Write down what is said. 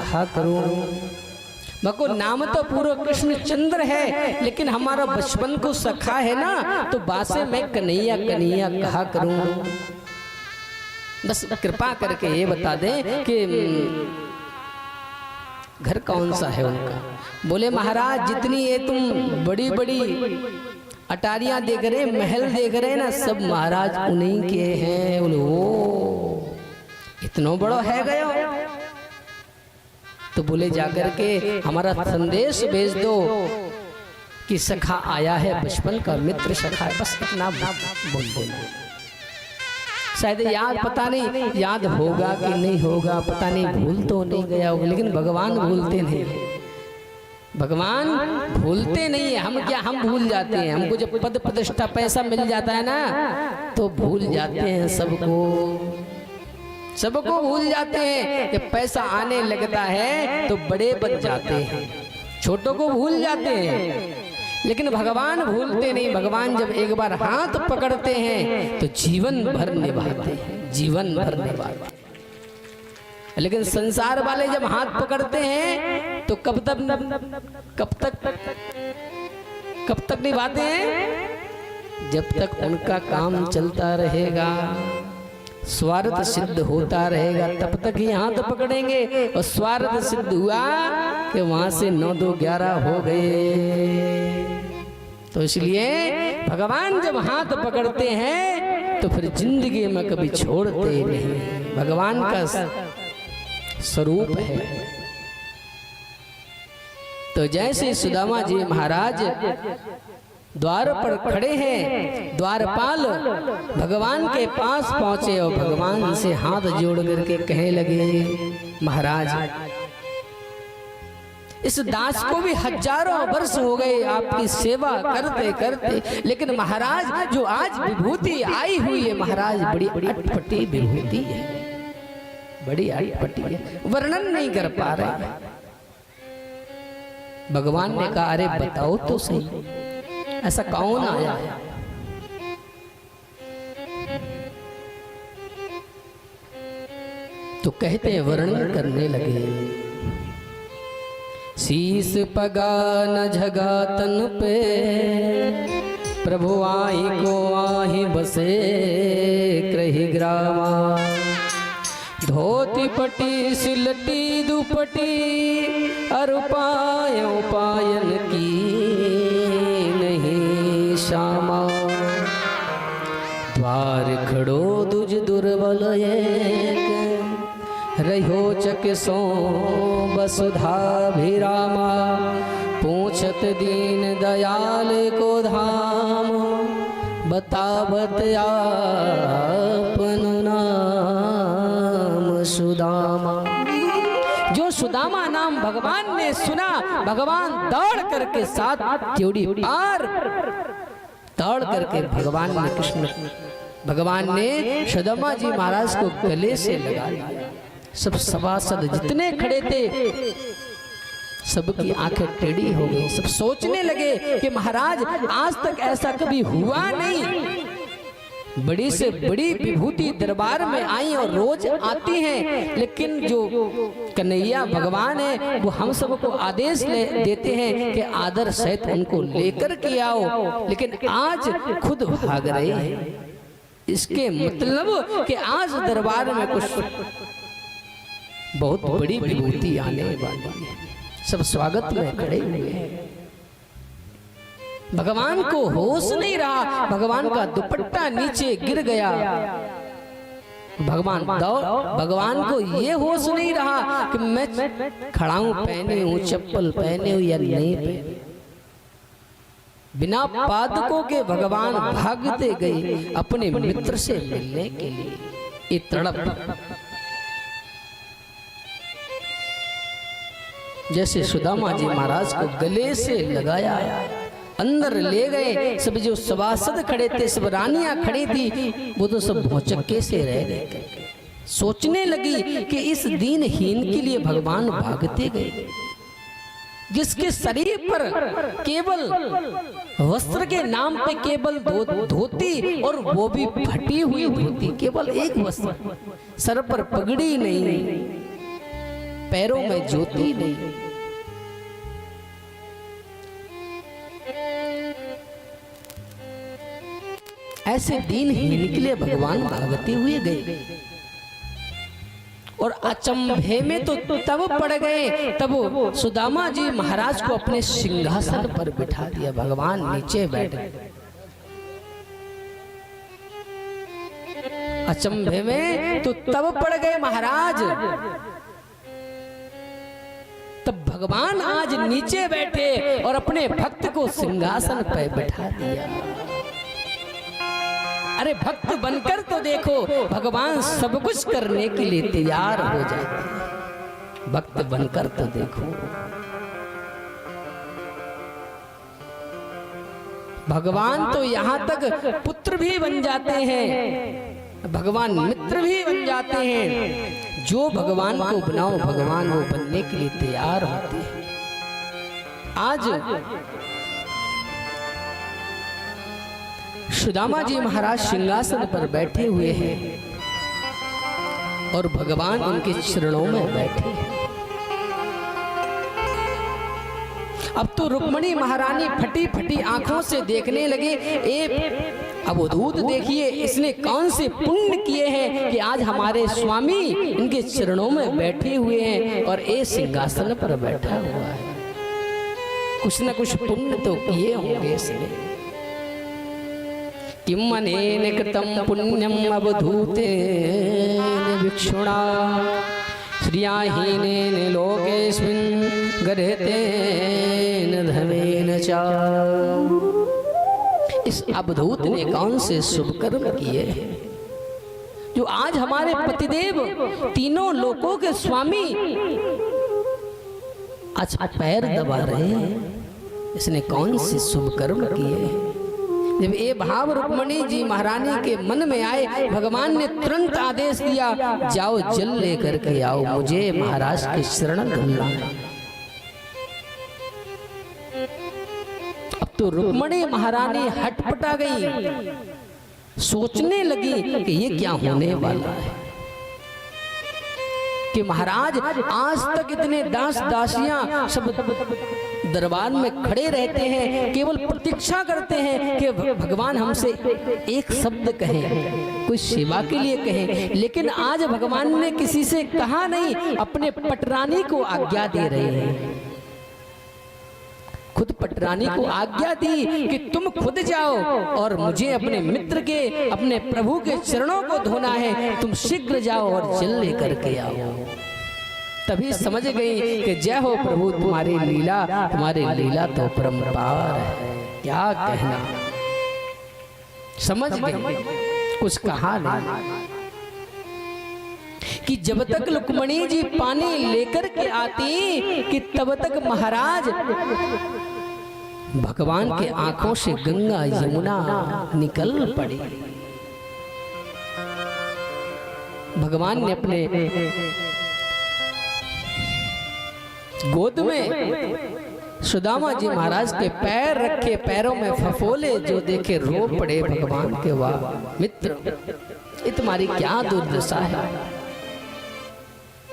कहा करूं। मको नाम तो पूरा कृष्ण चंद्र है, लेकिन हमारा बचपन को सखा है ना, तो बासे मैं कन्हैया कन्हैया कहा करूं। बस कृपा करके ये बता दें कि घर कौन सा है उनका। बोले महाराज जितनी ये तुम बड़ी बड़ी अटारियां देख रहे, महल देख रहे ना, सब महाराज उन्हीं के हैं। बोले ओ इतना बड़ा है गयो। तो बोले जाकर के हमारा संदेश भेज दो कि सखा आया है, बचपन का मित्र सखा है। बस इतना बोल देना। शायद याद, पता नहीं याद होगा कि नहीं होगा, पता नहीं, भूल तो नहीं गया होगा, लेकिन भगवान भूलते नहीं। भगवान भूलते नहीं है। हम क्या, हम भूल जाते हैं। हमको जब पद प्रतिष्ठा पैसा मिल जाता है ना, तो भूल जाते हैं सबको भूल जाते हैं। जब पैसा आने लगता है तो बड़े बन जाते हैं, छोटों को भूल जाते हैं, लेकिन भगवान भूलते नहीं। भगवान जब एक बार हाथ पकड़ते हैं तो जीवन भर निभाते हैं, जीवन भर निभाते हैं। लेकिन संसार वाले जब हाथ पकड़ते हैं तो कब तक निभाते हैं? जब तक उनका काम चलता रहेगा, स्वार्थ सिद्ध होता रहेगा, तब तक ही हाथ पकड़ेंगे। और स्वार्थ सिद्ध हुआ कि वहां से 9 2 11 हो गए। तो इसलिए भगवान जब हाथ पकड़ते हैं तो फिर जिंदगी में कभी छोड़ते नहीं। भगवान का स्वरूप है। तो जैसे सुदामा जी महाराज द्वार पर खड़े हैं, द्वारपाल भगवान के पास पहुंचे और भगवान से हाथ जोड़ करके कहने लगे, महाराज इस दास को भी हजारों वर्ष हो गए आपकी सेवा करते करते, लेकिन महाराज जो आज विभूति आई हुई है महाराज, बड़ी अटपटी विभूति है, बड़ी अटपटी है, वर्णन नहीं कर पा रहे। भगवान ने कहा अरे बताओ तो सही, ऐसा कौन आया है? तो कहते हैं, वर्णन करने लगे। शीस पगा न झगा तन पे, प्रभु आई को आही बसे क्रही ग्रामा। धोती पटी सिलटी दुपटी, अरु पायो पायन की नहीं श्यामा। द्वार खड़ो दुज दुर्बल एक, रहो चकिसो वसुधाभिरामा। पूछत दीन दयाल को धाम, बतावत आपन नाम सुदामा। जो सुदामा नाम भगवान ने सुना, भगवान दौड़ करके साथ त्योड़ी पार दौड़ करके भगवान ने सुदामा जी महाराज को गले से लगा लिया। सब सभासद जितने खड़े थे सबकी आंखें टेढ़ी हो गई। सब सोचने लगे कि महाराज आज तक ऐसा कभी हुआ नहीं। बड़ी से बड़ी विभूति दरबार में आई और रोज आती हैं, लेकिन जो कन्हैया भगवान है वो हम सबको आदेश देते हैं कि आदर सहित उनको लेकर के आओ, लेकिन आज खुद भाग रहे हैं। इसके मतलब कि आज दरबार में कुछ बहुत बड़ी विभूति आने वाली है। सब स्वागत में खड़े हुए हैं। भगवान को होश नहीं रहा, भगवान का दुपट्टा नीचे गिर गया। भगवान को ये होश नहीं रहा कि मैं खड़ा हूं, पहने हूं चप्पल, पहने हूं या नहीं पहने। बिना पादकों के भगवान भागते गए अपने मित्र से मिलने के लिए। ये तड़प जैसे सुदामा जी महाराज को गले से लगाया, अंदर ले गए। सब जो सभासद खड़े थे, सब रानियां खड़ी थी, वो तो सब भौचक्के से रह गए। सोचने लगी कि इस दीनहीन के लिए भगवान भागते गए, जिसके शरीर पर केवल वस्त्र के नाम पे केवल धोती, और वो भी फटी हुई धोती, केवल एक वस्त्र, सर पर पगड़ी नहीं, पैरों में ज्योति नहीं। ऐसे दीनहीन के लिए भगवान भागते हुए गए और अचंभे में तो तब पड़ गए तब सुदामा जी महाराज को अपने सिंहासन पर बिठा दिया। भगवान नीचे बैठे। अचंभे में तो तब पड़ गए महाराज, तब भगवान आज नीचे बैठे और अपने भक्त को सिंहासन पर बिठा दिया। अरे भक्त बनकर तो देखो, भगवान सब कुछ करने के लिए तैयार हो जाते हैं। भक्त बनकर तो देखो, भगवान तो यहाँ तक पुत्र भी बन जाते हैं, भगवान मित्र भी बन जाते हैं। जो भगवान को बनाओ, भगवान वो बनने के लिए तैयार होते हैं। आज सुदामा जी महाराज सिंहासन पर बैठे हुए हैं और भगवान उनके चरणों में बैठे हैं। अब तो रुक्मिणी महारानी फटी फटी आंखों से देखने लगे, अब अद्भुत देखिए, इसने कौन से पुण्य किए हैं कि आज हमारे स्वामी इनके चरणों में बैठे हुए हैं और ये सिंहासन पर बैठा हुआ है। कुछ न कुछ पुण्य तो किए होंगे इसने। किम अनेन कृतं पुण्यम अवधूतेन भिक्षुणा श्रियाहीनेन लोकेस्मिन् गर्हितेन धनेन च। इस अवधूत ने कौन से शुभ कर्म किए हैं जो आज हमारे पतिदेव तीनों लोकों के स्वामी आज पैर दबा रहे हैं। इसने कौन से शुभ कर्म किए हैं? जब ये भाव रुक्मिणी जी महारानी के मन में आए, भगवान ने तुरंत आदेश दिया, जाओ जल लेकर के आओ, मुझे महाराज के शरण धुलना है। अब तो रुक्मिणी महारानी हटपटा गई, सोचने लगी कि ये क्या होने वाला है कि महाराज आज तक इतने दास दासियां सब दरबार में खड़े रहते हैं, केवल प्रतीक्षा करते हैं कि भगवान हमसे एक शब्द कहें, कोई सेवा के लिए कहें, लेकिन आज भगवान ने किसी से कहा नहीं, अपने पटरानी को आज्ञा दे रहे हैं। खुद पटरानी को आज्ञा दी कि तुम खुद जाओ और मुझे अपने मित्र के, अपने प्रभु के चरणों को धोना है, तुम शीघ्र जाओ और जल लेकर के आओ। तभी समझ गई कि जय हो प्रभु, तुम्हारी लीला तो परम्पार है। क्या कहना, समझ गई, कुछ कहा नहीं कि जब तक रुक्मिणी जी पानी लेकर के आती कि तब तक महाराज भगवान के आंखों से गंगा यमुना निकल पड़ी। भगवान ने अपने गोद में सुदामा जी महाराज के पैर रखे, पैरों में फफोले, जो देखे रो पड़े भगवान के। वाह मित्र, ये तुम्हारी क्या दुर्दशा है।